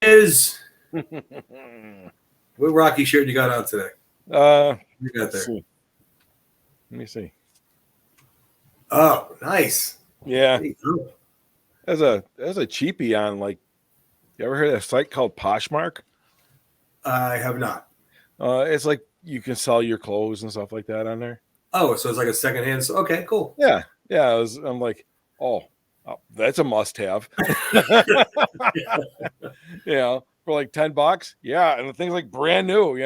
is. What Rocky shirt you got on today? You got there. Let me see. Oh, nice. Yeah. As a cheapie on, like, you ever heard of a site called Poshmark? I have not. It's like you can sell your clothes and stuff like that on there. Oh, so it's like a secondhand. Okay, cool. Yeah. I'm like, oh, that's a must-have. For like $10. Yeah, and the thing's like brand new.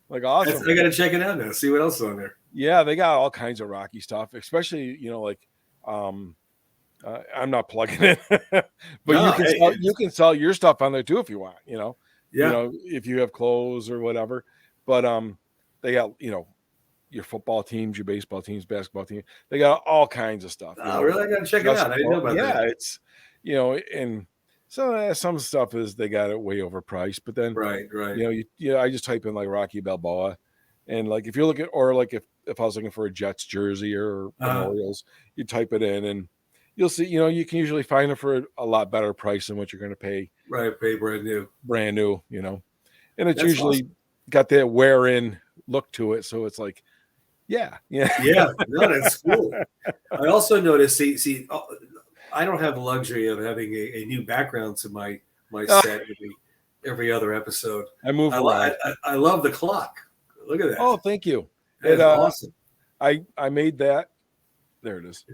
Like awesome. I gotta check it out now. See what else is on there. Yeah, they got all kinds of Rocky stuff, especially like I'm not plugging it, but you can sell your stuff on there too if you want. If you have clothes or whatever. But they got your football teams, your baseball teams, basketball team. They got all kinds of stuff. Oh, really? I gotta check it out. I didn't know about that. Yeah, it's and some stuff is they got it way overpriced, but then right. I just type in like Rocky Balboa, and like if you're looking, or like if I was looking for a Jets jersey or an Orioles, you type it in and you'll see. You can usually find it for a lot better price than what you're going to pay. Right, pay brand new. And it's usually got that wear in look to it, so it's like, yeah. No, that's cool. I also noticed. See. I don't have the luxury of having a new background to my set every other episode. I move around. I love the clock. Look at that. Oh, thank you. That's awesome. I made that. There it is.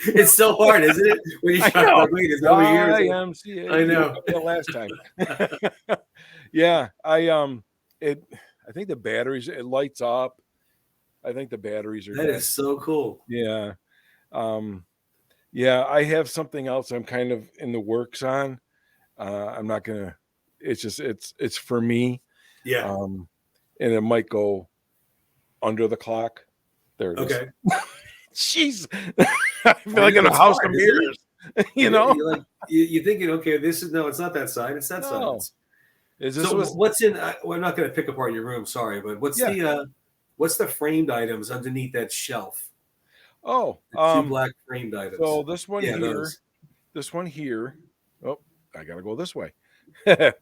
It's so hard, isn't it? When you try to wait, it's over here. I know. Last time. Yeah, I think the batteries, it lights up. I think the batteries are. That is so cool. Yeah. Yeah, I have something else I'm kind of in the works on. I'm not gonna. It's just it's for me. Yeah. And it might go under the clock. There it is. Okay. Jeez, I feel like in a house of mirrors. You're thinking, okay, it's not that side. It's that side. What's in? I'm not going to pick apart your room. Sorry, but what's the framed items underneath that shelf? Oh, two black framed items. So this one here. Oh, I gotta go this way. Well,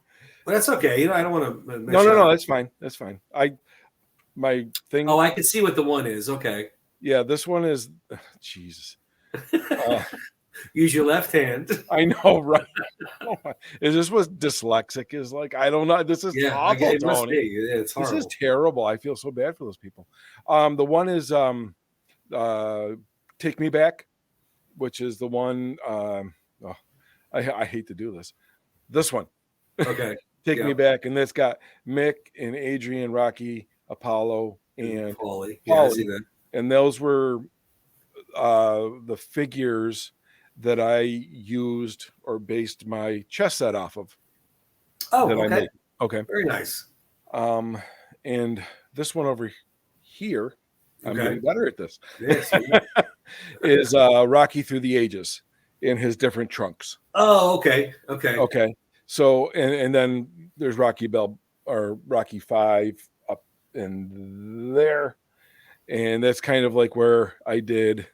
that's okay. I don't want to. No. That's fine. That's fine. My thing. Oh, I can see what the one is. Okay. Yeah, this one is. Jesus. Use your left hand. I know, right? Is this what dyslexic is like? I don't know. This is awful, it must Tony. be. It's horrible. This is terrible. I feel so bad for those people. The one is Take Me Back, which is the one. I hate to do this. This one. Okay. Take Me Back, and that's got Mick and Adrian, Rocky, Apollo, and Paulie. Yeah, I see that. And those were the figures that I used or based my chess set off of. Oh, okay. Okay. Very nice. And this one over here, I'm getting better at this, is Rocky Through the Ages in his different trunks. Oh, okay. So, and then there's Rocky Rocky 5 up in there. And that's kind of like where I did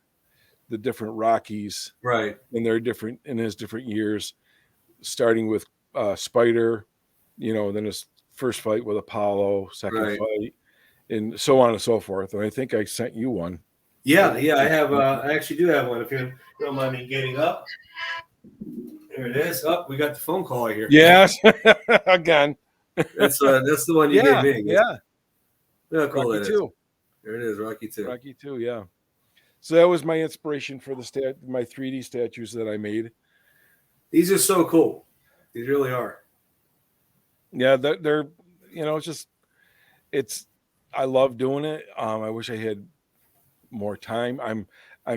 the different Rockies, right? And they're different in his different years, starting with Spider, then his first fight with Apollo, second fight, and so on and so forth. And I think I sent you one. Yeah, I have. I actually do have one. If you don't mind me getting up, there it is. Oh, we got the phone call here. Yes, again. That's the one you gave me. Yeah. Yeah, cool. Rocky 2. There it is, Rocky 2. Rocky 2, yeah. So that was my inspiration for my 3D statues that I made. These are so cool. These really are. Yeah, they're I love doing it. I wish I had more time. I'm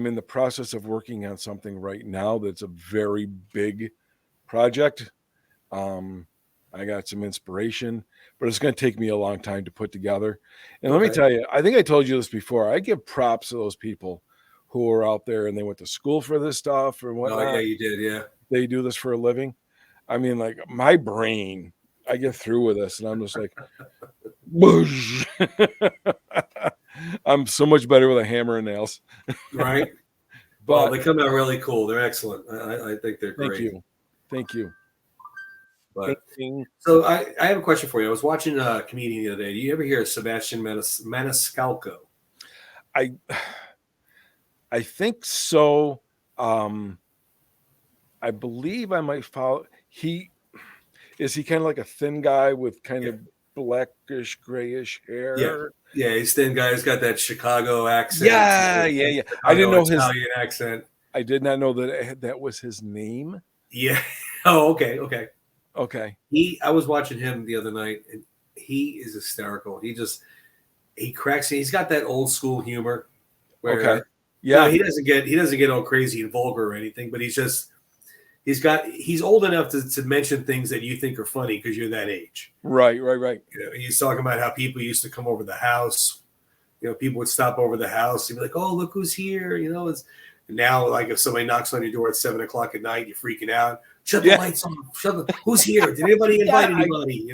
in the process of working on something right now that's a very big project. I got some inspiration, but it's going to take me a long time to put together. And let me tell you, I think I told you this before. I give props to those people who are out there and they went to school for this stuff or whatnot. Oh, yeah, you did. Yeah. They do this for a living. I mean, like my brain, I get through with this and I'm just like, whoosh. I'm so much better with a hammer and nails. Right. But they come out really cool. They're excellent. I think they're great. Thank you. But so I have a question for you. I was watching a comedian the other day. Do you ever hear of Sebastian Maniscalco? I think so. I believe I might follow. Is he kind of like a thin guy with kind of blackish, grayish hair? Yeah, he's thin guy. He's got that Chicago accent. Yeah. Chicago I didn't know Italian accent. I did not know that was his name. Yeah. Oh, okay. I was watching him the other night, and he is hysterical. He cracks. He's got that old school humor. Where, yeah, he doesn't get all crazy and vulgar or anything, but he's old enough to mention things that you think are funny because you're that age. Right. He's talking about how people used to come over the house. People would stop over the house and be like, "Oh, look who's here!" And now, like, if somebody knocks on your door at 7:00 at night, you're freaking out. Shut the lights off. Who's here? Did anybody invite anybody?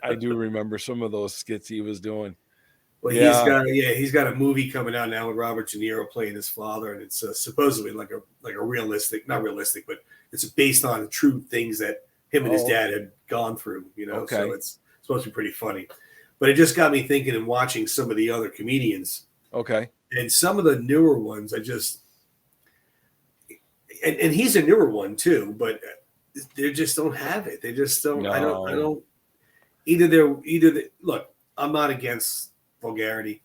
I do remember some of those skits he was doing. Well, he's got a movie coming out now with Robert De Niro playing his father, and it's supposedly like a realistic, not realistic, but it's based on true things that him and his dad had gone through. So it's supposed to be pretty funny. But it just got me thinking and watching some of the other comedians. Okay. And some of the newer ones, and he's a newer one too, but they just don't have it. They just don't. No. I don't. Look, I'm not against vulgarity.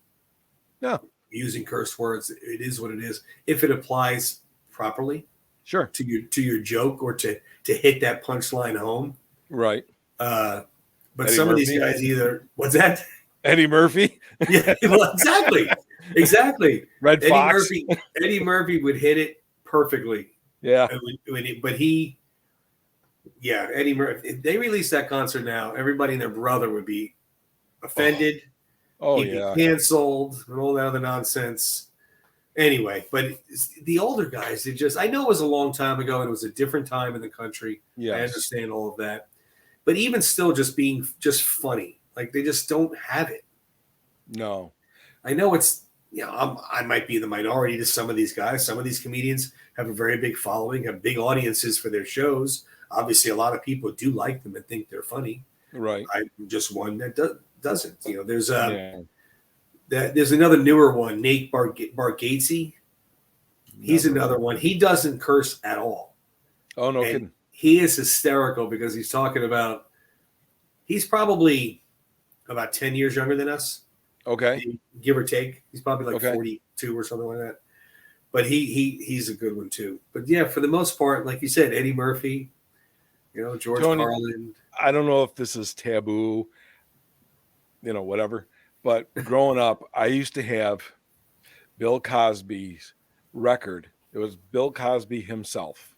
No. Using curse words, it is what it is. If it applies properly, sure, to your joke or to hit that punchline home, right. But Eddie some Murphy. of these guys either what's that? Eddie Murphy. Yeah, well, exactly. Red Fox. Eddie Murphy would hit it perfectly. Yeah. Eddie Murphy. If they release that concert now, everybody and their brother would be offended. He'd be canceled and all that other nonsense. Anyway, but the older guys, I know it was a long time ago and it was a different time in the country. Yes. I understand all of that. But even still, just being just funny, like they just don't have it. No. I know it's, I might be the minority to some of these guys. Some of these comedians have a very big following, have big audiences for their shows. Obviously, a lot of people do like them and think they're funny. Right. I'm just one that doesn't. There's another newer one, Nate Bargatze. He's another one. He doesn't curse at all. Oh, no kidding. He is hysterical because he's talking about, he's probably about 10 years younger than us. Okay. Give or take. He's probably like 42 or something like that. But he's a good one too. But yeah, for the most part, like you said, Eddie Murphy, George Carlin. I don't know if this is taboo, whatever. But growing up, I used to have Bill Cosby's record. It was Bill Cosby himself.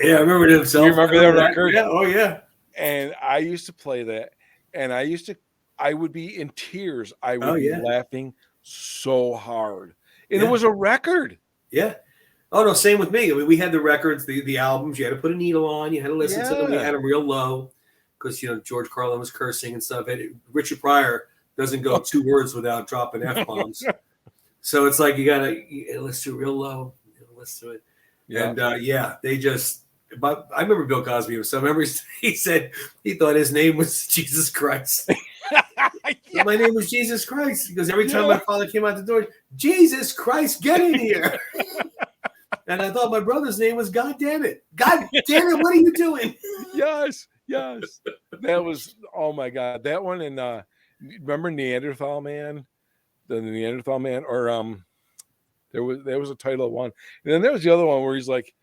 Yeah, I remember it himself. You remember that record? Yeah. Oh, yeah. And I used to play that, and I would be in tears. I would be laughing so hard. And it was a record. Yeah. Oh, no, same with me. I mean, we had the records, the albums. You had to put a needle on. You had to listen to them. We had them real low because, George Carlin was cursing and stuff. And Richard Pryor doesn't go 2 words without dropping F-bombs. So it's like you got to listen to it real low. Listen to it. Yeah. And, they just – but I remember Bill Cosby himself. I remember he said he thought his name was Jesus Christ. My name was Jesus Christ because every time my father came out the door, Jesus Christ, get in here. And I thought my brother's name was God damn it. God damn it, what are you doing? Yes. That was, oh my God. That one, and remember Neanderthal Man? The Neanderthal Man? Or there was a title of one. And then there was the other one where he's like,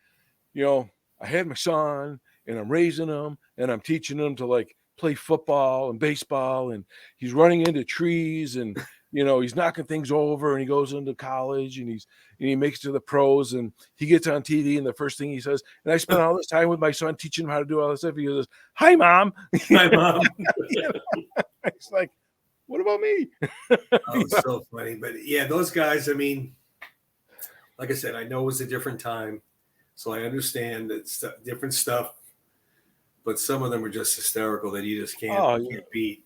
I had my son and I'm raising him and I'm teaching him to like play football and baseball, and he's running into trees and he's knocking things over, and he goes into college and he makes it to the pros, and he gets on TV, and the first thing he says, and I spent all this time with my son teaching him how to do all this stuff. He goes, "Hi, Mom." Hi, Mom. It's like, what about me? It's so funny. But yeah, those guys, I mean, like I said, I know it was a different time. So I understand that different stuff, but some of them are just hysterical that you just can't beat.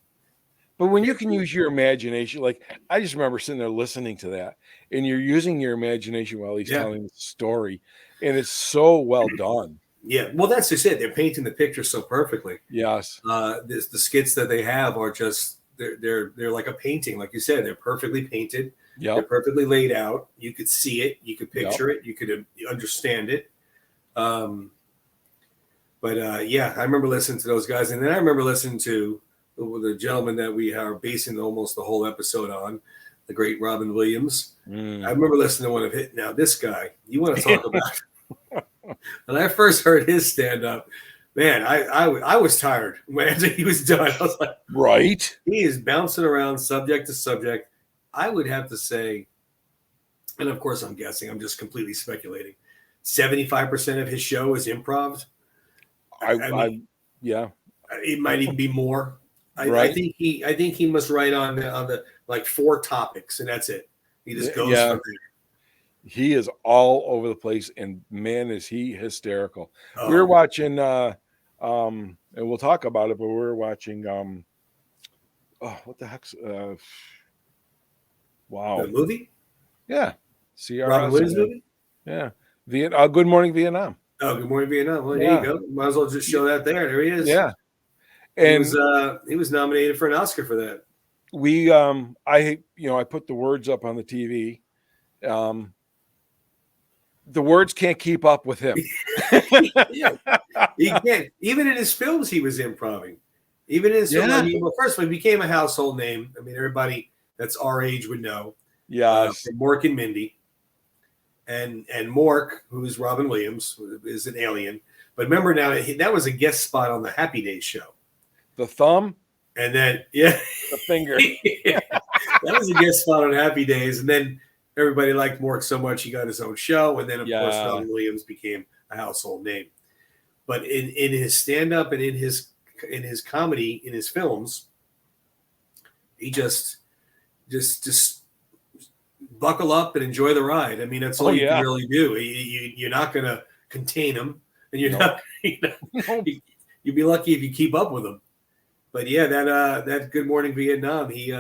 But when you can use your imagination, like I just remember sitting there listening to that, and you're using your imagination while he's telling the story, and it's so well done. Yeah, well, that's just it. They're painting the picture so perfectly. Yes. The skits that they have are just they're like a painting, like you said. They're perfectly painted. Yep. They're perfectly laid out. You could see it. You could picture Yep. it. You could understand it. But yeah, I remember listening to those guys, and then I remember listening to the gentleman that we are basing almost the whole episode on, the great Robin Williams. I remember listening to one of his. Now, this guy, you want to talk about? When I first heard his stand up, man, I was tired when he was done. I was like, right. He is bouncing around subject to subject. I would have to say, and of course I'm guessing, I'm just completely speculating, 75% of his show is improv. I mean, yeah. It might even be more. Right. I think he must write on the like 4 topics, and that's it. He just goes from there. He is all over the place, and man, is he hysterical. Oh. We were watching, and we'll talk about it, but we were watching, what the heck's, wow. The movie? Yeah. Robin Williams movie? Yeah. Good Morning Vietnam. Oh, Good Morning Vietnam. Well, there you go. Might as well just show that there. There he is. Yeah. And he was nominated for an Oscar for that. I put the words up on the TV. The words can't keep up with him. Yeah. He can't. Even in his films, he was improvising. Even in his films, I mean, well, first of all, he became a household name. I mean, everybody that's our age would know. Yes. Mork and Mindy. And Mork, who's Robin Williams, is an alien. But remember now, that was a guest spot on the Happy Days show. The thumb? And then, the finger. Yeah, that was a guest spot on Happy Days. And then everybody liked Mork so much, he got his own show. And then, of course, Robin Williams became a household name. But in his stand-up and in his comedy, in his films, he just buckle up and enjoy the ride. I mean, that's all you can really do. You're not going to contain him, and you're not. You'd be lucky if you keep up with him. But yeah, that Good Morning Vietnam, he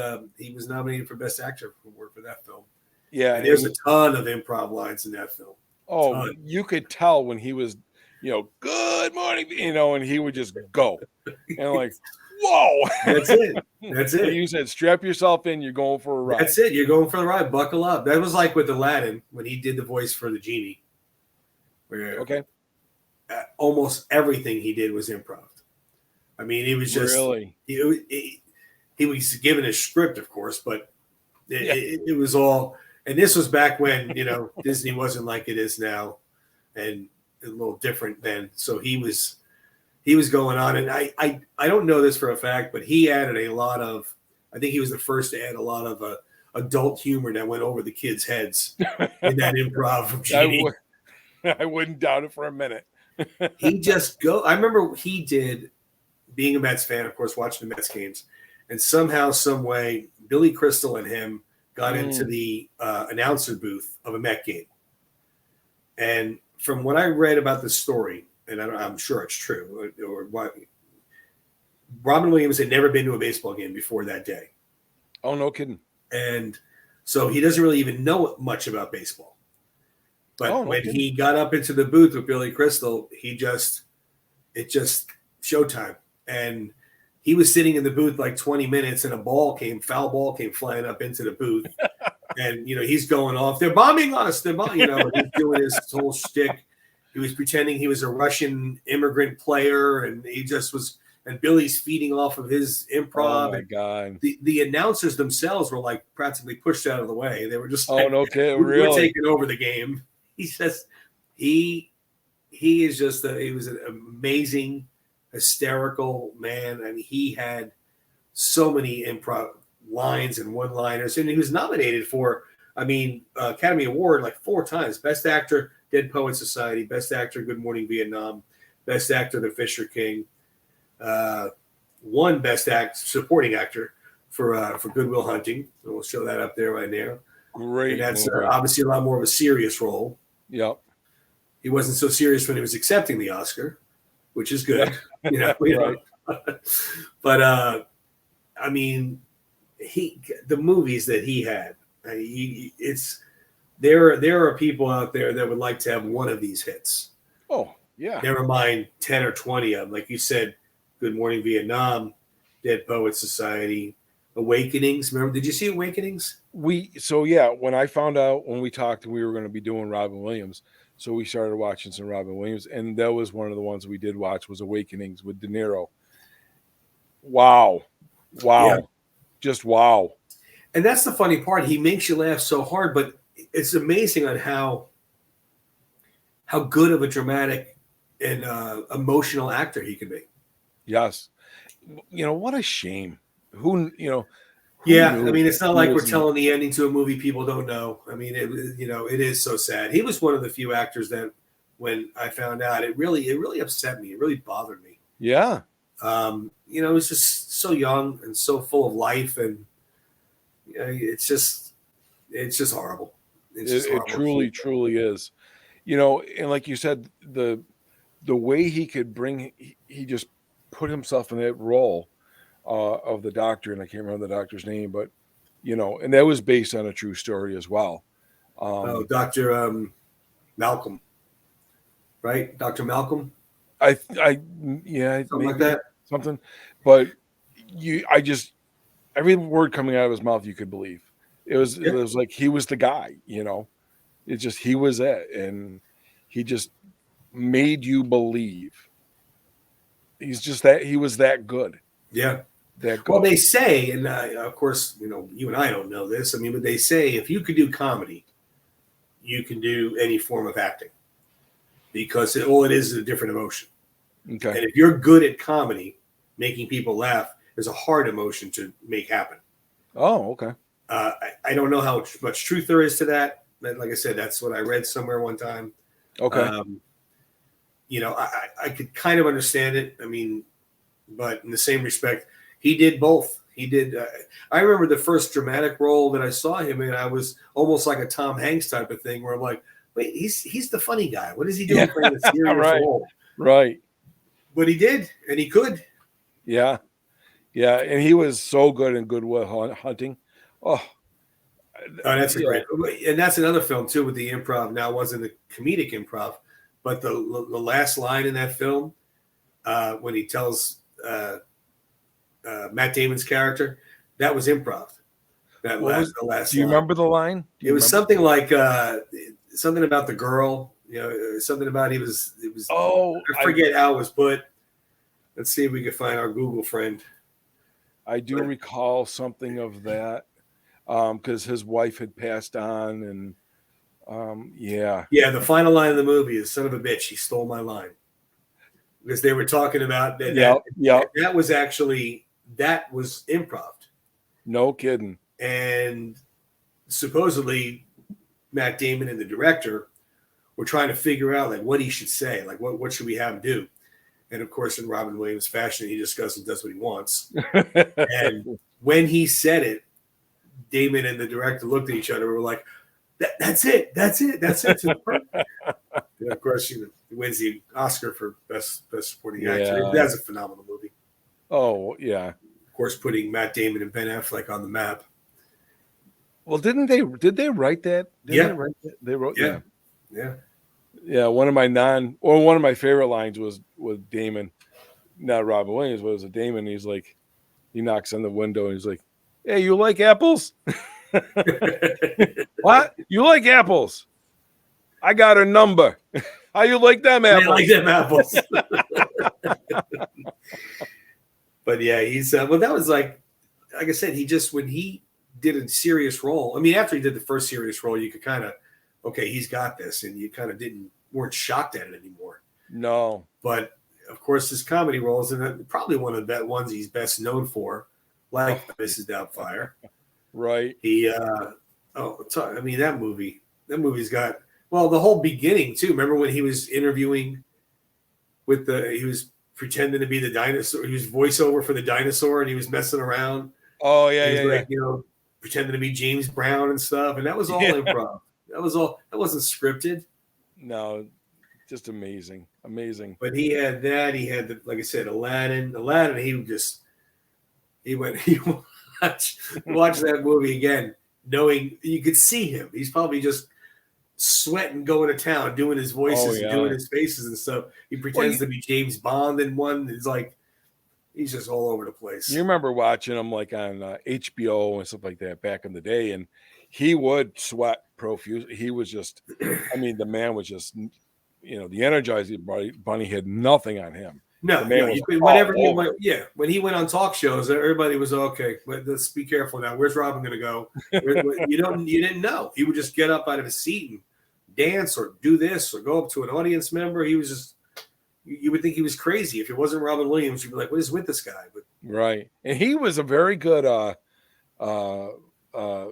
was nominated for Best Actor for that film. Yeah, and there's a ton of improv lines in that film. Oh, you could tell when he was, good morning, and he would just go, and like, whoa, that's it. That's it. You said, strap yourself in. You're going for a ride. That's it. You're going for the ride. Buckle up. That was like with Aladdin when he did the voice for the genie. Where almost everything he did was improv. I mean, he was just really. He was given a script, of course, but it was all. And this was back when Disney wasn't like it is now, and a little different then. So he was going on, and I don't know this for a fact, but he added a lot of. I think he was the first to add a lot of adult humor that went over the kids' heads in that improv from Genie. I wouldn't doubt it for a minute. I remember he did, being a Mets fan, of course, watching the Mets games, and somehow, some way, Billy Crystal and him got into the announcer booth of a Met game. And from what I read about the story, and I'm sure it's true, or what, Robin Williams had never been to a baseball game before that day. Oh, no kidding. And so he doesn't really even know much about baseball. But when he got up into the booth with Billy Crystal, it just showtime. And he was sitting in the booth like 20 minutes, and foul ball came flying up into the booth. And, he's going off. They're bombing us. He's doing his whole shtick. He was pretending he was a Russian immigrant player, and he just was. And Billy's feeding off of his improv. Oh my God! The announcers themselves were like practically pushed out of the way. They were just we're taking over the game. He says he is just he was an amazing, hysterical man. I mean, he had so many improv lines and one-liners, and he was nominated for, Academy Award like 4 times: Best Actor, Dead Poets Society; Best Actor, Good Morning Vietnam; Best Actor, The Fisher King; one Best Supporting Actor for Good Will Hunting. So we'll show that up there right now. Great. And that's obviously a lot more of a serious role. Yep. He wasn't so serious when he was accepting the Oscar, which is good. Right. But the movies that he had, there are people out there that would like to have one of these hits. Oh, Yeah. Never mind 10 or 20 of them. Like you said, Good Morning Vietnam, Dead Poets Society, Awakenings. Remember, did you see Awakenings? When I found out, when we talked, we were going to be doing Robin Williams. So we started watching some Robin Williams, and that was one of the ones we did watch was Awakenings with De Niro. Wow. Yeah. Just wow. And that's the funny part. He makes you laugh so hard, but it's amazing on how good of a dramatic and emotional actor he can be. Yes. What a shame. Who knew I mean, it's not like we're telling the ending to a movie people don't know. I mean, it is so sad. He was one of the few actors that when I found out, it really upset me. It really bothered me. Yeah. He was just so young and so full of life, and it's just horrible. It truly is. And like you said, the way he could he just put himself in that role of the doctor, and I can't remember the doctor's name, but and that was based on a true story as well. Dr. Malcolm, right? Dr. Malcolm. Something like that. Something, but every word coming out of his mouth you could believe. It was like he was the guy. It's just he was it, and he just made you believe. He was that good. Yeah. That good. Well, they say, and of course, you and I don't know this. I mean, but they say if you could do comedy, you can do any form of acting because all it is a different emotion. Okay. And if you're good at comedy, making people laugh is a hard emotion to make happen. Oh, okay. I don't know how much truth there is to that. But like I said, that's what I read somewhere one time. Okay. I could kind of understand it. I mean, but in the same respect, he did both. He did. I remember the first dramatic role that I saw him in. I was almost like a Tom Hanks type of thing, where I'm like, wait, he's the funny guy. What is he doing playing a serious role? Right. But he did, and he could. Yeah, and he was so good in Good Will Hunting. Oh, that's a great, and that's another film too with the improv. Now it wasn't a comedic improv, but the last line in that film when he tells Matt Damon's character, that was improv. The last. Do you remember the line? It was something like something about the girl. Something about it was. Oh, I forget how it was put. Let's see if we can find our Google friend. I do recall something of that because his wife had passed on, and the final line of the movie is "Son of a bitch, he stole my line," because they were talking about that. That was actually improv. No kidding. And supposedly, Matt Damon and the director were trying to figure out like what he should say, like what should we have him do. And of course, in Robin Williams fashion, he just goes and does what he wants. And when he said it, Damon and the director looked at each other and were like, that's it. And of course, he wins the Oscar for best supporting actor. That's a phenomenal movie. Oh, yeah. Of course, putting Matt Damon and Ben Affleck on the map. Well, did they write that? They wrote. Yeah. One of my favorite lines was with Damon, not Robin Williams, but it was a Damon. He's like, he knocks on the window and he's like, "Hey, you like apples?" What? You like apples? I got a number. How you like them apples? I like them apples. But yeah, he's that was like I said, when he did a serious role. I mean, after he did the first serious role, you could kind of, okay, he's got this, and you kind of weren't shocked at it anymore. No. But of course, his comedy roles, and probably one of the ones he's best known for, like Mrs. Doubtfire. Right. He, I mean, that movie's got, the whole beginning too. Remember when he was interviewing he was pretending to be the dinosaur. He was voiceover for the dinosaur, and he was messing around. Oh yeah, pretending to be James Brown and stuff, and that was all improv. That wasn't scripted. No, just amazing. But he had that. He had like I said, Aladdin. He watched that movie again, knowing you could see him. He's probably just sweating, going to town, doing his voices and doing his faces and stuff. He pretends to be James Bond in one. It's like he's just all over the place. You remember watching him like on HBO and stuff like that back in the day, and he would sweat profusely. He was just, I mean, the man was just, the Energizing Bunny had nothing on him. No, when he went on talk shows, everybody was okay. But let's be careful now. Where's Robin going to go? You didn't know. He would just get up out of his seat and dance or do this or go up to an audience member. He was just, you would think he was crazy. If it wasn't Robin Williams, you'd be like, what is with this guy? But right. And he was a very good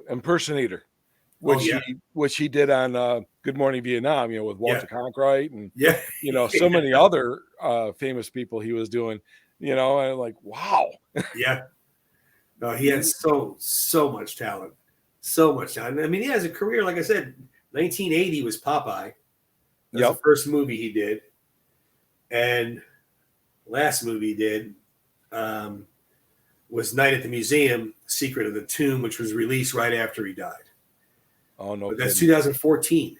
impersonator, which he did on Good Morning Vietnam, with Walter Cronkite and so many other famous people he was doing, and I'm like, wow. Yeah. No, he had so much talent. So much talent. I mean, he has a career, like I said, 1980 was Popeye. That was the first movie he did. And last movie he did was Night at the Museum, Secret of the Tomb, which was released right after he died. Oh, no. But that's 2014.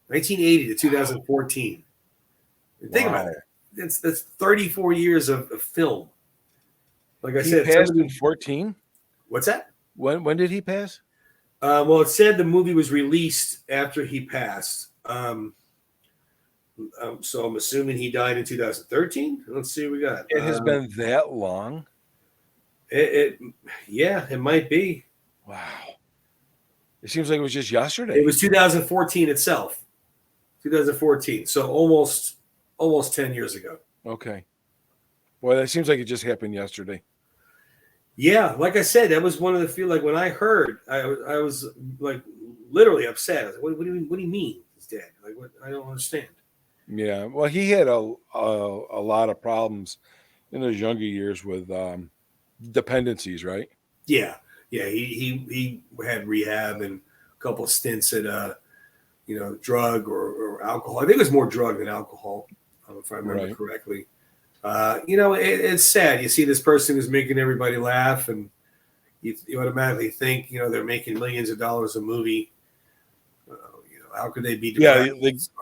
1980 to 2014. Think about that. That's 34 years of film. Like I said, he passed in 14. What's that? When did he pass? Well, it said the movie was released after he passed. So I'm assuming he died in 2013. Let's see what we got. It has been that long. It might be. Wow. It seems like it was just yesterday. It was 2014 itself. 2014. So almost 10 years ago. Okay. Boy, that seems like it just happened yesterday. Yeah, like I said, that was one of the feel like when I heard, I was like literally upset. I was like, what do you mean he's dead? Like, what? I don't understand. Yeah, well, he had a lot of problems in his younger years with dependencies, right? Yeah. He had rehab and a couple of stints at drug or alcohol. I think it was more drug than alcohol, if I remember correctly. It's sad. You see this person who's making everybody laugh, and you automatically think, they're making millions of dollars a movie. How could they be? Yeah,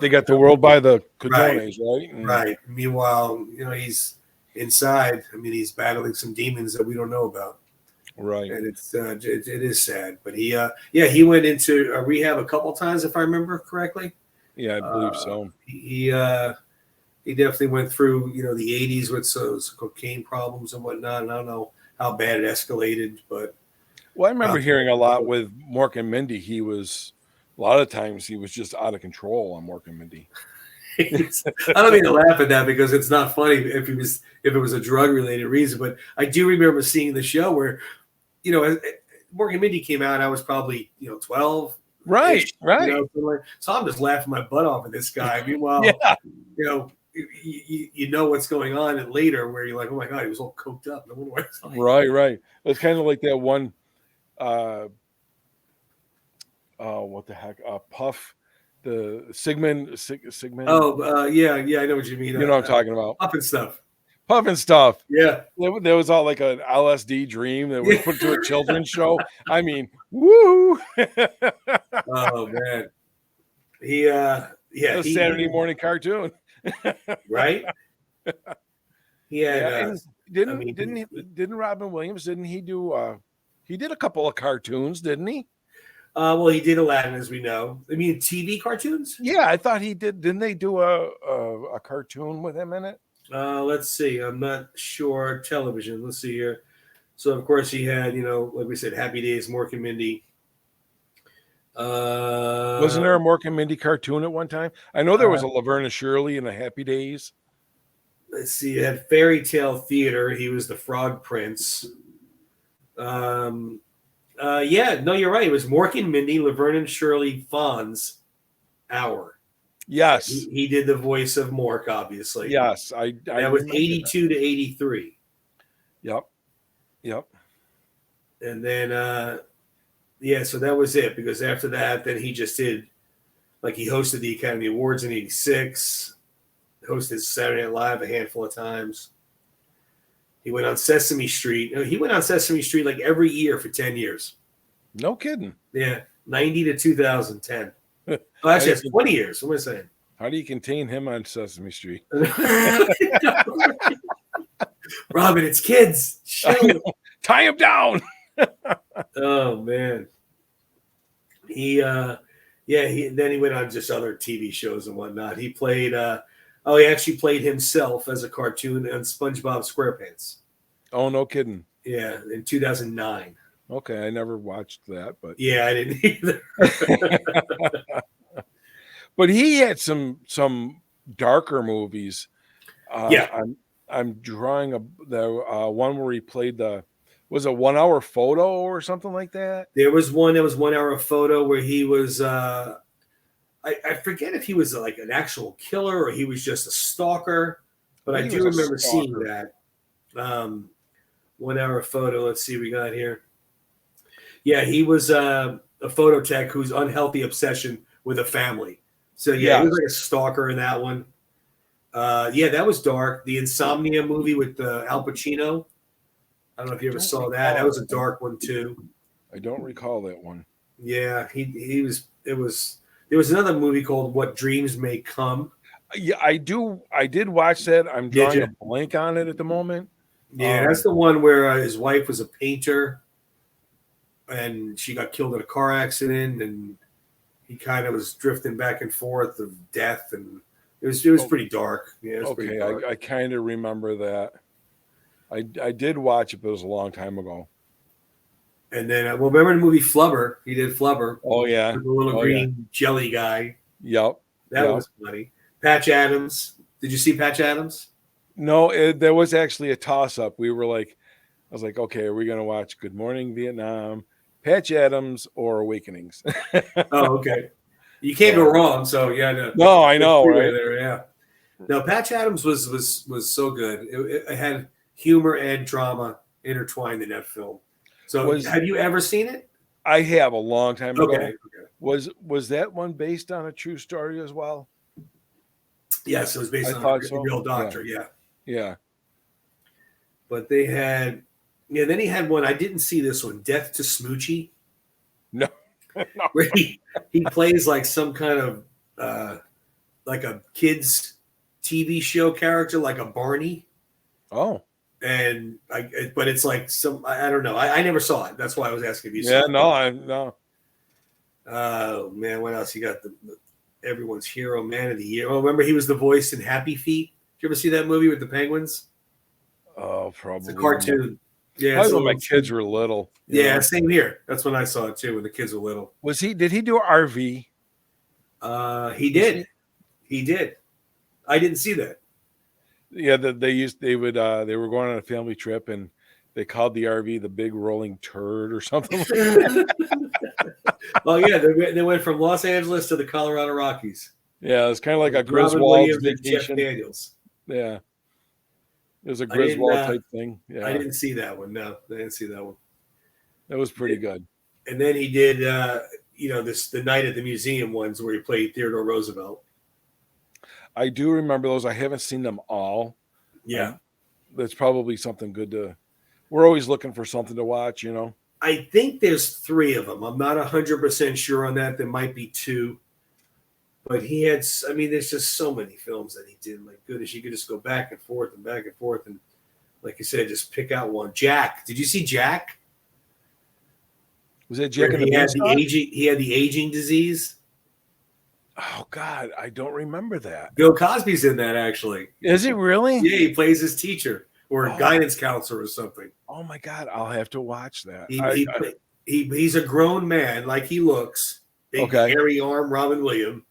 they got the world by the cojones, right? Right. Meanwhile, he's inside. I mean, he's battling some demons that we don't know about. Right. And it is sad. But he went into rehab a couple times, if I remember correctly. Yeah, I believe so. He definitely went through, the 80s with some cocaine problems and whatnot. And I don't know how bad it escalated, but. Well, I remember hearing a lot with Mork and Mindy. A lot of times he was just out of control on Mork and Mindy. I don't mean to laugh at that because it's not funny if it was a drug related reason, but I do remember seeing the show where, Mork and Mindy came out. I was probably 12. Right. So I'm just laughing my butt off at this guy. Meanwhile, you know what's going on, and later where you're like, oh my god, he was all coked up. Right. It's kind of like that one. What the heck? Puff, the Sigmund. Oh, yeah, I know what you mean. You know what I'm talking about? Puff and stuff. Yeah, there was all like an LSD dream that we put to a children's show. I mean, woo! Oh man, a Saturday morning cartoon, right? Didn't Robin Williams? Didn't he do? He did a couple of cartoons, didn't he? Well, he did Aladdin, as we know. I mean, TV cartoons. Yeah, I thought he did. Didn't they do a cartoon with him in it? Let's see. I'm not sure. Television. Let's see here. So, of course, he had, like we said, Happy Days, Mork and Mindy. Wasn't there a Mork and Mindy cartoon at one time? I know there was a Laverne and Shirley and the Happy Days. Let's see. He had Fairy Tale Theater. He was the Frog Prince. You're right. It was Mork and Mindy, Laverne and Shirley, Fonz, Hour. Yes. He did the voice of Mork, obviously. Yes. That was 82 to 83. Yep. And then, so that was it. Because after that, then he just did, he hosted the Academy Awards in 86, hosted Saturday Night Live a handful of times. He went on Sesame Street. He went on Sesame Street every year for 10 years. No kidding. Yeah, 90 to 2010. Oh, actually, it's 20 years. What am I saying? How do you contain him on Sesame Street? Robin, it's kids. Chill. Tie him down. Oh man. Then he went on just other TV shows and whatnot. He played he actually played himself as a cartoon on SpongeBob SquarePants. Oh, no kidding. Yeah, in 2009. Okay, I never watched that, but yeah, I didn't either. But he had some darker movies. I'm drawing the one where he played was a 1 hour photo or something like that. There was one that was 1 hour photo where he was I forget if he was like an actual killer or he was just a stalker, but I do remember seeing that. 1 hour photo. Let's see what we got here. Yeah, he was a photo tech whose unhealthy obsession with a family. So he was like a stalker in that one. That was dark. The Insomnia movie with Al Pacino. I don't know if you ever saw that. That was a dark one too. I don't recall that one. Yeah, he was. There was another movie called What Dreams May Come. Yeah, I did watch that. I'm drawing a blank on it at the moment. Yeah, that's the one where his wife was a painter, and she got killed in a car accident, and he kind of was drifting back and forth of death, and it was pretty dark. Yeah, okay, I kind of remember that. I did watch it, but it was a long time ago. And then, remember the movie Flubber? He did Flubber. Oh yeah, the little green jelly guy. Yep, that was funny. Patch Adams. Did you see Patch Adams? No, there was actually a toss-up. We were like, I was like, okay, are we going to watch Good Morning Vietnam, Patch Adams, or Awakenings? Oh, okay. You can't go wrong. So yeah, no, I know, right? There, yeah. No, Patch Adams was so good. It had humor and drama intertwined in that film. So, have you ever seen it? I have, a long time ago. Okay. Was that one based on a true story as well? Yes, it was based on a real doctor. Yeah. But they had, then he had one. I didn't see this one, Death to Smoochie. No. Where he plays like some kind of like a kid's TV show character, like a Barney. Oh. But it's like I don't know. I never saw it. That's why I was asking if you saw it. No. Oh man, what else? You got everyone's hero, man of the year. Oh, remember he was the voice in Happy Feet? Did you ever see that movie with the penguins? Oh, probably. It's a cartoon. Yeah, when my kids were little. Yeah, same here. That's when I saw it too, when the kids were little. Did he do RV? He did. He did. I didn't see that. Yeah, they were going on a family trip and they called the RV the Big Rolling Turd or something like that. Oh yeah, they went from Los Angeles to the Colorado Rockies. Yeah, it's kind of like a Griswold's vacation. Jeff Daniels. Yeah, it was a Griswold type thing. Yeah, I didn't see that one. No, I didn't see that one. That was pretty good. And then he did, the Night at the Museum ones where he played Theodore Roosevelt. I do remember those. I haven't seen them all. Yeah, that's probably something good to. We're always looking for something to watch, I think there's 3 of them. I'm not 100% sure on that. There might be 2. But he had, there's just so many films that he did. My goodness, you could just go back and forth. And, like you said, just pick out one. Jack. Did you see Jack? Was that Jack? He had the aging disease. Oh God, I don't remember that. Bill Cosby's in that, actually. Is he really? Yeah, he plays his teacher or guidance counselor or something. Oh my God, I'll have to watch that. He's a grown man, like he looks. Big hairy arm, Robin Williams,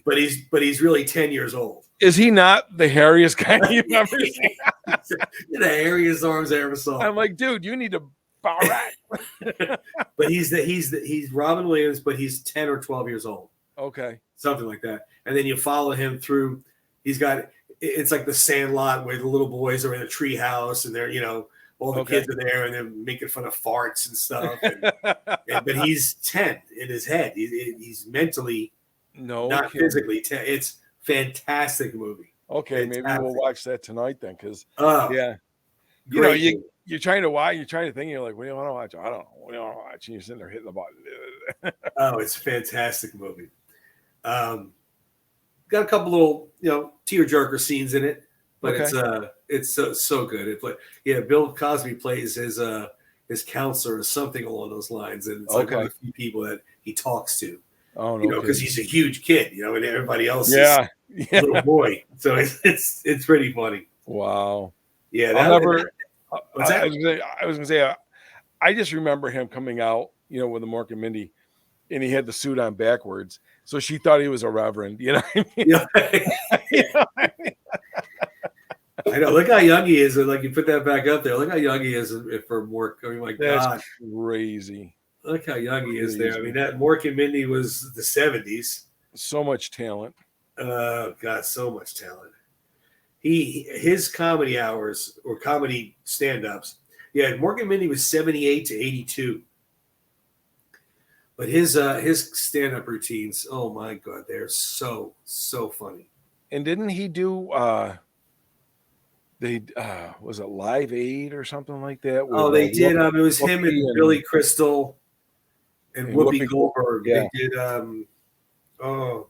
but he's really 10 years old. Is he not the hairiest guy you've ever seen? The hairiest arms I ever saw. I'm like, dude, you need to bow right. But he's Robin Williams, but he's 10 or 12 years old. Okay. Something like that. And then you follow him through. It's like the Sandlot where the little boys are in a tree house and they're, all the kids are there and they're making fun of farts and stuff. But he's 10 in his head. He's mentally, not physically 10. It's a fantastic movie. Okay, fantastic. Maybe we'll watch that tonight then, because you're trying to watch, you're trying to think, you're like, what do you want to watch? I don't know. What do you want to watch? And you're sitting there hitting the button. Oh, it's a fantastic movie. Got a couple little, tearjerker scenes in it, but Okay. it's so good. Bill Cosby plays his counselor or something along those lines, and it's like one of the few people that he talks to. Oh, no because kidding. he's a huge kid, and everybody else is Yeah. a little boy. So it's pretty funny. Wow. Yeah, I'll never. what's that? I was gonna say, I just remember him coming out, with the Mork and Mindy, and he had the suit on backwards, so she thought he was a reverend. You know what I mean? Yeah. I know. Look how young he is. Like, you put that back up there. Look how young he is for Mork. I mean, my God, crazy. Look how young he is there. I mean, that Mork and Mindy was the 70s. So much talent. God, so much talent. His comedy hours or comedy stand-ups. Yeah, Mork and Mindy was 78 to 82. But his stand-up routines, oh my God, they're so funny. And didn't he do was it Live Aid or something like that? With, they did. It was him and Billy Crystal and Whoopi Goldberg. Yeah. They did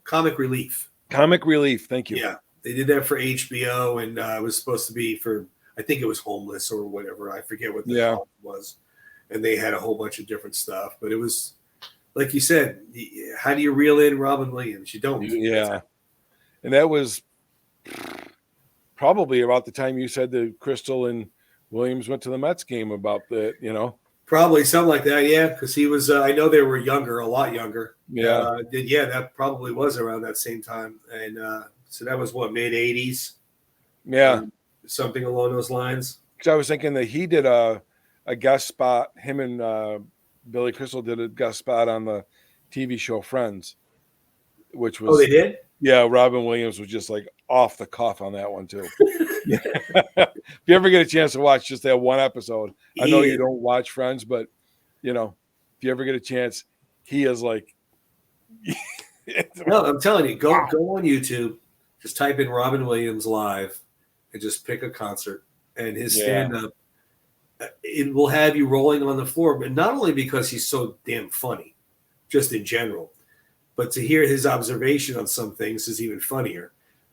Comic Relief. Comic Relief, thank you. Yeah. They did that for HBO, and it was supposed to be for, I think it was homeless or whatever. I forget what the was. And they had a whole bunch of different stuff. But it was, like you said, how do you reel in Robin Williams? You don't. Yeah. And that was probably about the time you said that Crystal and Williams went to the Mets game about the, Probably something like that, yeah, because he was, I know they were younger, a lot younger. Yeah. That probably was around that same time. And so that was what, mid-'80s? Yeah. Something along those lines. Because I was thinking that he did a guest spot, him and Billy Crystal did a guest spot on the TV show Friends, which was. Oh, they did? Yeah, Robin Williams was just like off the cuff on that one too. If you ever get a chance to watch just that one episode, I know you don't watch Friends, but if you ever get a chance, he is like. No, I'm telling you, go on YouTube, just type in Robin Williams live, and just pick a concert, and his stand-up, it will have you rolling on the floor. But not only because he's so damn funny, just in general. But to hear his observation on some things is even funnier.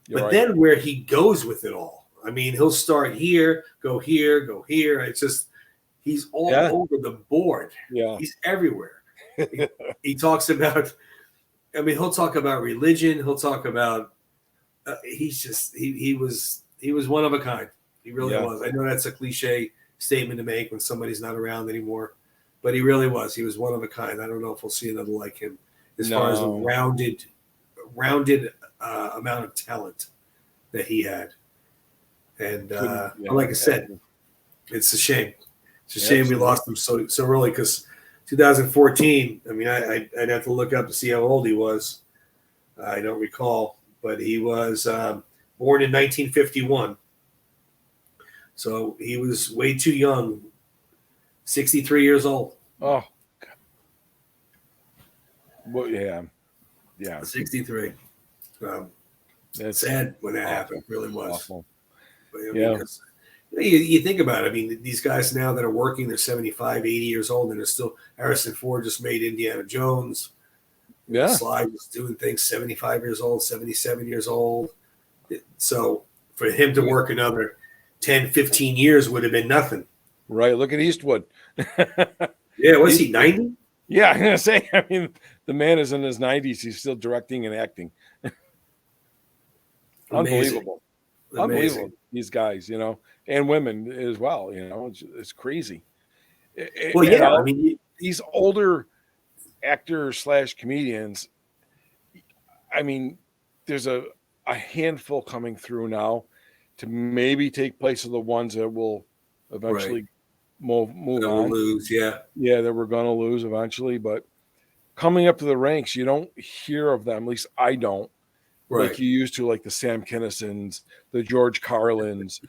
But then where he goes with it all. I mean, he'll start here, go here, go here. It's just, he's all over the board. Yeah. He's everywhere. He talks about, he'll talk about religion. He'll talk about, he was one of a kind. He really was. I know that's a cliche statement to make when somebody's not around anymore, but he really was. He was one of a kind. I don't know if we'll see another like him. As far as the rounded amount of talent that he had. And like I said, it's a shame. It's a shame we lost him so early, because 2014, I'd have to look up to see how old he was. I don't recall, but he was born in 1951. So he was way too young, 63 years old. Oh, well, yeah, 63. It's sad when that happened. It really was. Awful. But, you think about it. These guys now that are working, they're 75, 80 years old, and they're still. Harrison Ford just made Indiana Jones. Yeah, Sly was doing things 75 years old, 77 years old. So for him to work another 10, 15 years would have been nothing. Right. Look at Eastwood. Yeah, was he 90? Yeah, I'm gonna say. The man is in his 90s. He's still directing and acting. Unbelievable. Unbelievable. These guys, and women as well. It's crazy. Well, these older actors / comedians. There's a handful coming through now to maybe take place of the ones that will eventually move on. Lose, that we're gonna lose eventually, but coming up to the ranks, you don't hear of them. At least I don't. Right. Like you used to, like the Sam Kinnisons, the George Carlins,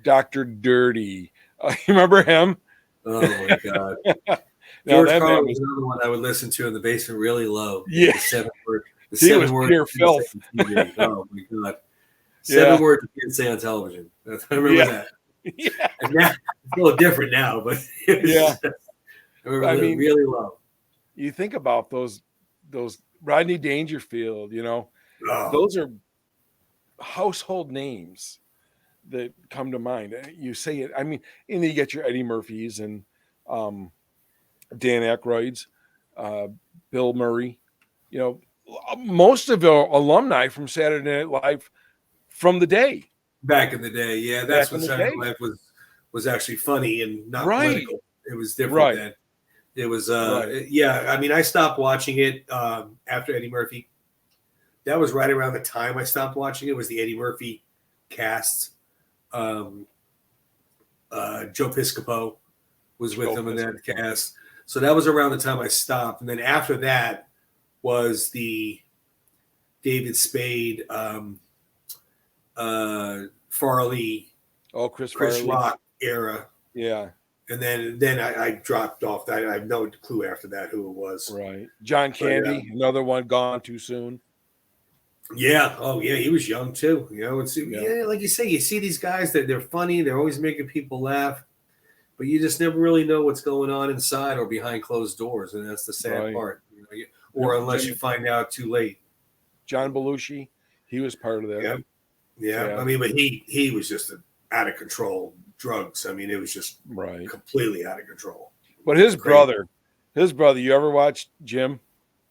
Dr. Dirty. You remember him? Oh my God. George Carlin was another one I would listen to in the basement really low. Yeah. The seven words. Pure filth. Oh my God. 7 words you can't say on television. I remember that. Yeah. And now, it's a little different now, but I remember really low. You think about those Rodney Dangerfield, those are household names that come to mind. You say it. I mean, and then you get your Eddie Murphys and Dan Aykroyd's, Bill Murray. Most of the alumni from Saturday Night Live from the day. Back in the day, yeah, that's when Saturday Night Live was actually funny and not political. It was different then. It was, yeah. I mean, I stopped watching it after Eddie Murphy. That was right around the time I stopped watching it. Was the Eddie Murphy cast? Joe Piscopo was with him in that cast. So that was around the time I stopped. And then after that was the David Spade, Farley, Chris Farley. Rock era. Yeah. And then I dropped off. I have no clue after that who it was. Right. John Candy, another one gone too soon. Yeah. Oh, yeah. He was young too. Like you say, you see these guys that they're funny. They're always making people laugh, but you just never really know what's going on inside or behind closed doors, and that's the sad part. Or unless you find out too late. John Belushi, he was part of that. Yeah. I mean, but he was just out of control. Drugs. I mean, it was just completely out of control. But his brother, you ever watched Jim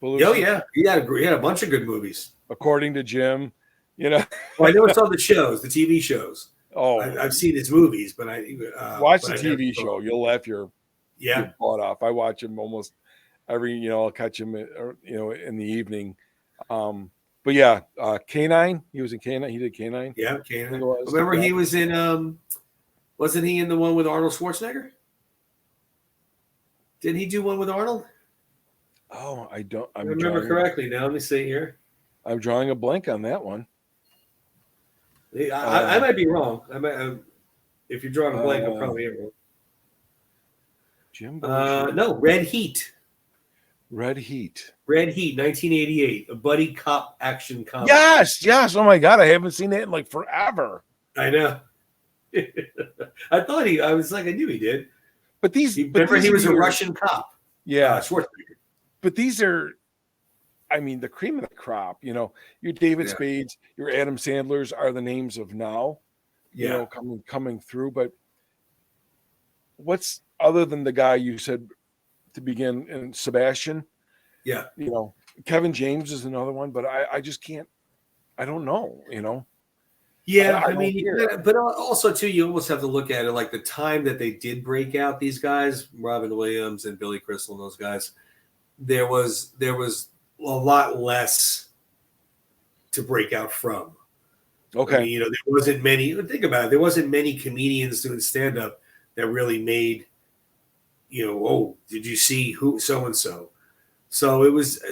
Belushi? Oh yeah, he had a bunch of good movies. According to Jim, Well, I know it's on the shows, the TV shows. Oh, I've seen his movies, but watch the TV show. You'll laugh your butt off. I watch him almost every. I'll catch him, in the evening. But yeah, K-9. He was in K-9. He did K-9. Yeah, K-9. Remember he was in. Wasn't he in the one with Arnold Schwarzenegger? Didn't he do one with Arnold? Oh, I don't. I remember correctly. Now let me see here. I'm drawing a blank on that one. I might be wrong. If you're drawing a blank, I'm probably wrong. Jim. No, Red Heat. Red Heat, 1988, a buddy cop action comedy. Yes. Oh my God, I haven't seen it in like forever. I know. I was like, I knew he did. But he was a Russian cop. Yeah. Schwarzenegger. But these are, I mean, the cream of the crop. Your David Spades, your Adam Sandlers are the names of now. Coming through. But what's other than the guy you said to begin, and Sebastian? Yeah. Kevin James is another one, but I just can't. I don't know. Yeah, I mean, but also too, you almost have to look at it like the time that they did break out. These guys, Robin Williams and Billy Crystal, and those guys, there was a lot less to break out from. Okay, I mean, there wasn't many. Think about it. There wasn't many comedians doing stand up that really made. Oh, did you see who so and so? So it was,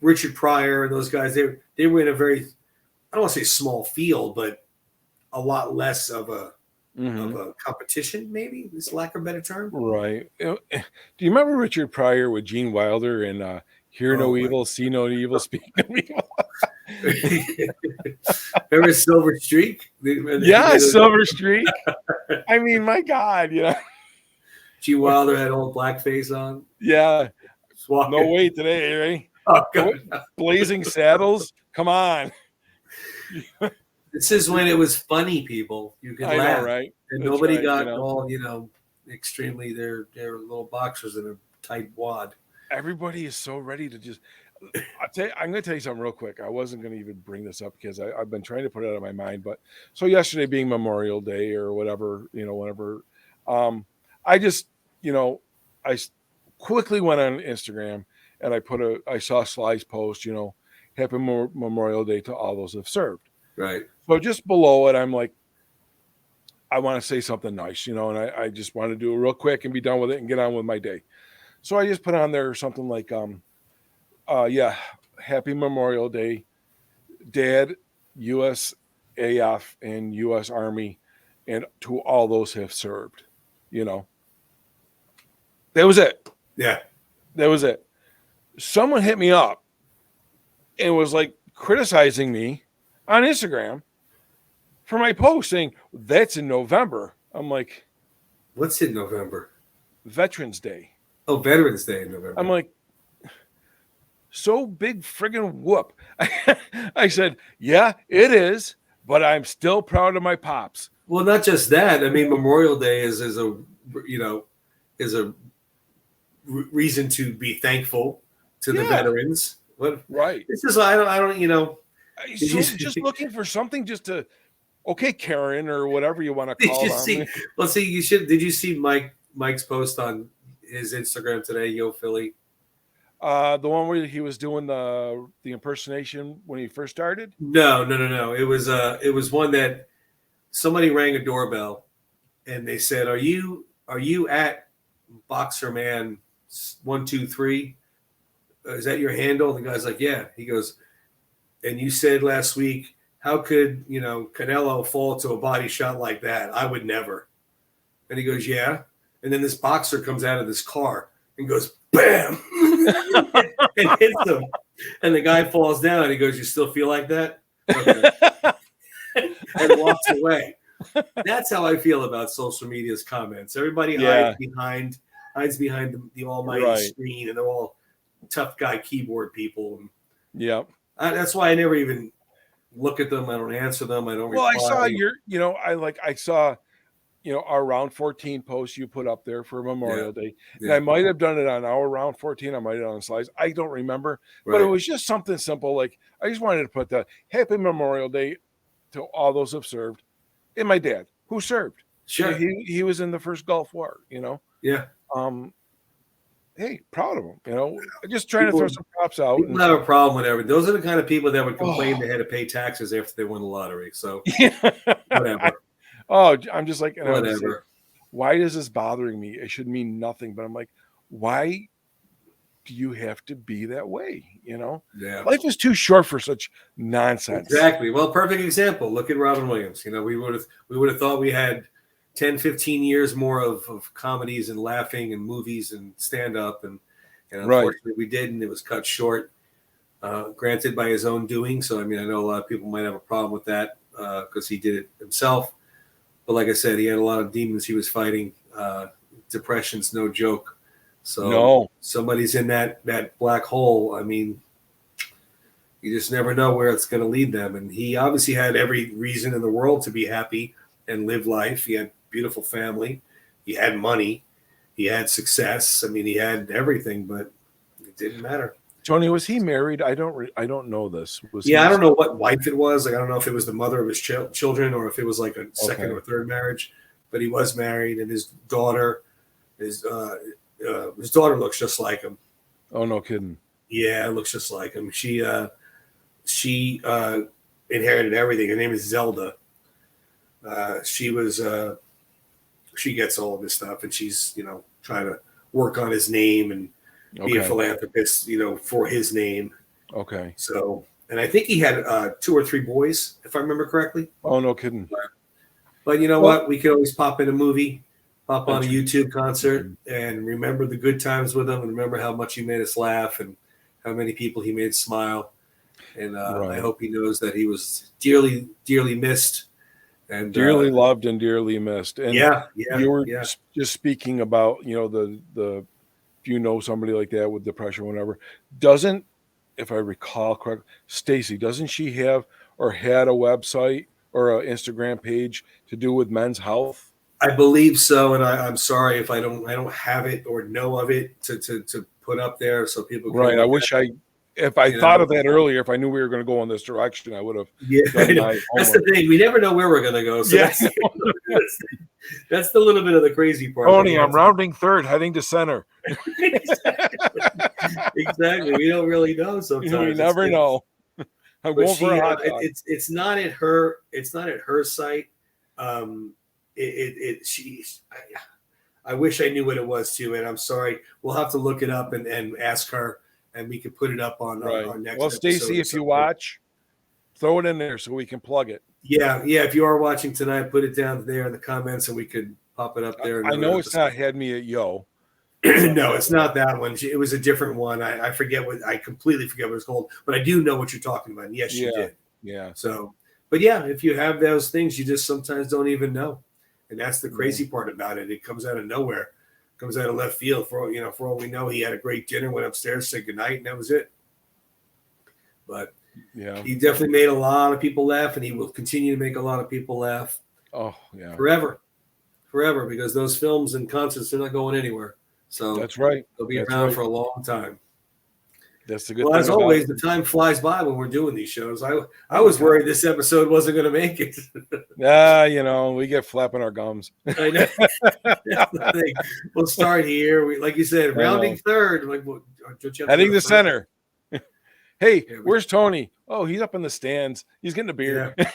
Richard Pryor and those guys. They were in a very, I don't want to say small field, but a lot less of a competition, maybe, is lack of a better term. Right. Do you remember Richard Pryor with Gene Wilder and Hear No Evil, See No Evil, Speak No Evil? Remember Silver Streak? Yeah, Silver Streak. I mean, my God, Gene Wilder had old blackface on. Yeah. No way today, right? Oh, God. Blazing Saddles? Come on. This is when it was funny, people. You could laugh, know, right? And nobody got all, extremely. They're little boxers in a tight wad. Everybody is so ready to just. I'm going to tell you something real quick. I wasn't going to even bring this up because I've been trying to put it out of my mind. But so yesterday being Memorial Day or whatever, whenever, I just, I quickly went on Instagram and I saw Sly's post, Happy Memorial Day to all those who have served. Right. So just below it, I'm like, I want to say something nice, and I just want to do it real quick and be done with it and get on with my day. So I just put on there something like, Happy Memorial Day, Dad, USAF and U.S. Army, and to all those who have served, That was it. Yeah. That was it. Someone hit me up and was like criticizing me on Instagram for my post saying that's in November. I'm like, what's in November? Veterans Day. Oh, Veterans Day in November. I'm like, so big friggin' whoop. I said, yeah, it is, but I'm still proud of my pops. Well, not just that. I mean, Memorial Day is a is a reason to be thankful to the veterans. What right? This is I don't So just looking for something just to okay, Karen or whatever you want to call them. Well, see, you should. Did you see Mike's post on his Instagram today, Yo Philly? The one where he was doing the impersonation when he first started? No. It was one that somebody rang a doorbell and they said, Are you at Boxer Man 123? Is that your handle? And the guy's like, yeah. He goes, and you said last week, how could Canelo fall to a body shot like that? I would never. And he goes, yeah. And then this boxer comes out of this car and goes, bam, and hits him. And the guy falls down. And he goes, you still feel like that? Okay. And walks away. That's how I feel about social media's comments. Everybody hides behind the almighty screen, and they're all tough guy keyboard people. And that's why I never even look at them. I don't answer them. I don't reply. I saw I saw our round 14 post you put up there for Memorial Day. And I might have done it on our round 14. I might have done the slides. I don't remember. Right. But it was just something simple. Like I just wanted to put the happy Memorial Day to all those who've served. And my dad, who served. Sure. He was in the first Gulf War, Yeah. Hey, proud of him, just trying to throw some props out. People have a problem with everything. Those are the kind of people that would complain they had to pay taxes after they won the lottery. So whatever. I'm just like, whatever. Like, why is this bothering me? It should mean nothing, but I'm like, why do you have to be that way? Yeah. Life is too short for such nonsense. Exactly. Well, perfect example. Look at Robin Williams. We would have thought we had 10, 15 years more of comedies and laughing and movies and stand-up. And unfortunately we didn't. It was cut short, granted by his own doing. So, I know a lot of people might have a problem with that because he did it himself. But like I said, he had a lot of demons he was fighting. Depression's no joke. So somebody's in that black hole. You just never know where it's going to lead them. And he obviously had every reason in the world to be happy and live life. He had beautiful family. He had money. He had success. He had everything, but it didn't matter. Tony, was he married? I don't know this. I don't know what wife it was. Like, I don't know if it was the mother of his children or if it was like a second or third marriage, but he was married, and his daughter looks just like him. Oh, no kidding. Yeah, it looks just like him. She inherited everything. Her name is Zelda. She gets all of his stuff, and she's, trying to work on his name and be a philanthropist, for his name. Okay. So, and I think he had 2 or 3 boys, if I remember correctly. Oh, no kidding. But you know what? We could always pop in a movie, pop on a YouTube concert, and remember the good times with him, and remember how much he made us laugh and how many people he made smile. And I hope he knows that he was dearly, dearly missed. And dearly loved and dearly missed. And you were just speaking about, the if you know somebody like that with depression, whatever, doesn't, if I recall correctly, Stacy, doesn't she have or had a website or an Instagram page to do with men's health? I believe so, and I'm sorry if I don't have it or know of it to put up there so people can. Right. I wish if I thought of that earlier, if I knew we were going to go in this direction, I would have. Yeah, that's the thing. We never know where we're going to go. So that's the little bit of the crazy part. Tony, I'm rounding third, heading to center. Exactly. We don't really know sometimes. We never know. I'm going for a hot dog. It's not at her. It's not at her site. I wish I knew what it was too, and I'm sorry. We'll have to look it up and ask her. And we could put it up on our next. Well, Stacy, if you watch, throw it in there so we can plug it. Yeah. If you are watching tonight, put it down there in the comments, and we could pop it up there. I know it's not Had Me at Yo. No, it's not that one. It was a different one. I completely forget what it's called, but I do know what you're talking about. And yes, you did. Yeah. So, but if you have those things, you just sometimes don't even know, and that's the crazy part about it. It comes out of nowhere. Comes out of left field. For all we know, he had a great dinner, went upstairs, said goodnight, and that was it. But yeah, he definitely made a lot of people laugh, and he will continue to make a lot of people laugh. Oh yeah, forever, because those films and concerts, they're not going anywhere. So that's right. they'll be That's around right. for a long time. That's the good Well, thing. as always, the time flies by when we're doing these shows. I was worried this episode wasn't going to make it. We get flapping our gums. I know. That's the thing. We'll start here. Like you said, rounding third. Like, heading to center. Hey, yeah, where's Tony? Oh, he's up in the stands. He's getting a beer. Yeah.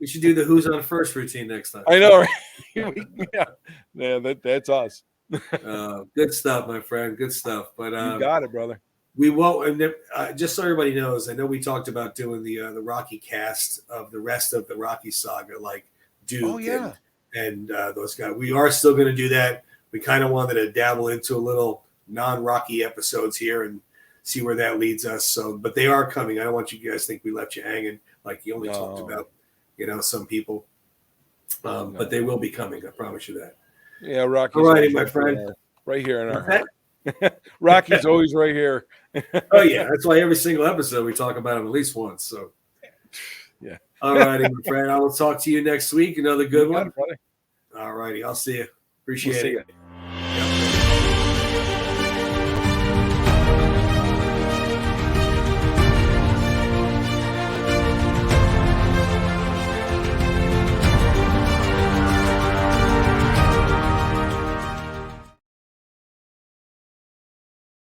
We should do the who's on first routine next time. I know, right? That's us. Good stuff, my friend. Good stuff. But you got it, brother. We won't. And just so everybody knows, I know we talked about doing the Rocky cast of the rest of the Rocky saga, like Duke and those guys. We are still going to do that. We kind of wanted to dabble into a little non-Rocky episodes here and see where that leads us. So, but they are coming. I don't want you guys to think we left you hanging like you only talked about, some people. But they will be coming. I promise you that. Yeah, Rocky. All righty, my friend. Right here in our heart. Rocky's always right here. Oh yeah, that's why every single episode we talk about him at least once. So, yeah. All righty, my friend. I will talk to you next week. Another good one. Brother. All righty, I'll see you. Appreciate it.